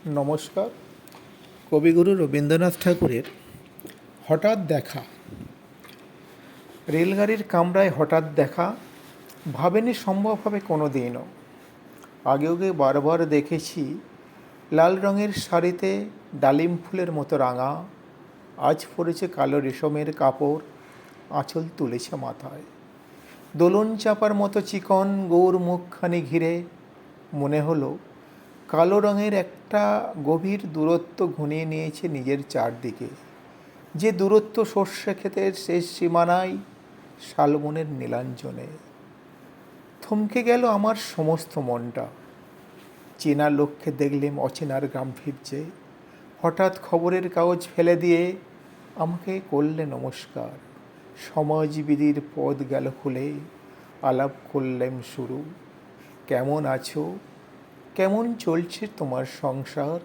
নমস্কার। কবিগুরু রবীন্দ্রনাথ ঠাকুরের হঠাৎ দেখা। রেলগাড়ির কামরায় হঠাৎ দেখা, ভাবেনি সম্ভব হবে কোনো দিনও। আগে বারবার দেখেছি লাল রঙের শাড়িতে ডালিম ফুলের মতো রাঙা, আজ পরেছে কালো রেশমের কাপড়, আঁচল তুলেছে মাথায়। দোলন চাপার মতো চিকন গৌর মুখখানি ঘিরে মনে হলো কালো রঙের একটা গভীর দূরত্ব ঘনিয়ে নিয়েছে নিজের চারদিকে, যে দূরত্ব সর্ষে ক্ষেতের শেষ সীমানায় শালবনের নীলাঞ্জনে। থমকে গেল আমার সমস্ত মনটা। চেনা লক্ষ্যে দেখলেম অচেনার গাম্ভীর্যে, হঠাৎ খবরের কাগজ ফেলে দিয়ে আমাকে করলে নমস্কার। সমাজবিধির পদ গেল খুলে, আলাপ করলেম শুরু। কেমন আছো, কেমন চলছে তোমার সংসার,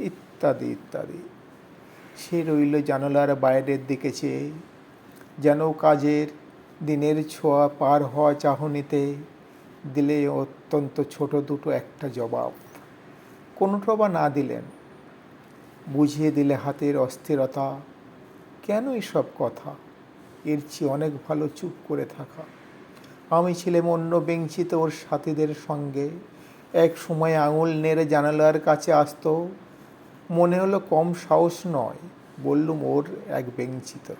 ইত্যাদি ইত্যাদি। সে রইল জানালার বাইরের দিকে চেয়ে, যেন কাজের দিনের ছোঁয়া পার হওয়া চাহনিতে দিলে অত্যন্ত ছোট দুটো একটা জবাব। কোনোটা বা না দিলেন, বুঝিয়ে দিলে হাতের অস্থিরতা। কেন এসব কথা, এর চেয়ে অনেক ভালো চুপ করে থাকা। আমি ছিলাম অন্য বেঞ্চিতে ওর সাথীদের সঙ্গে। এক সময় আঙুল নেড়ে জানালার কাছে আসতো, মনে হলো কম সাহস নয়, বললুম ওর এক বেঞ্চিতে।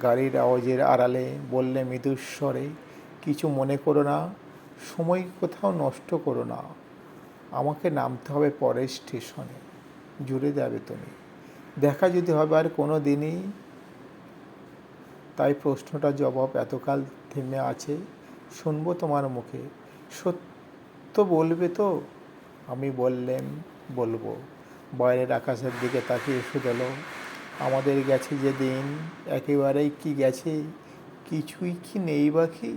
গাড়ির আওয়াজের আড়ালে বললে মৃদুস্বরে, কিছু মনে করো না, সময় কোথাও নষ্ট করো না, আমাকে নামতে হবে পরের স্টেশনে, জুড়ে যাবে তুমি, দেখা যদি হবে আর কোনো দিনই। তাই প্রশ্নটা জবাব এতকাল থেমে আছে, শুনবো তোমার মুখে, সত্য বলবে তো? আমি বললেম বলবো। বাইরের আকাশের দিকে তাকিয়ে শুধলো, আমাদের গেছে যে দিন, একেবারেই কি গেছে, কিছুই কি নেই বাকি।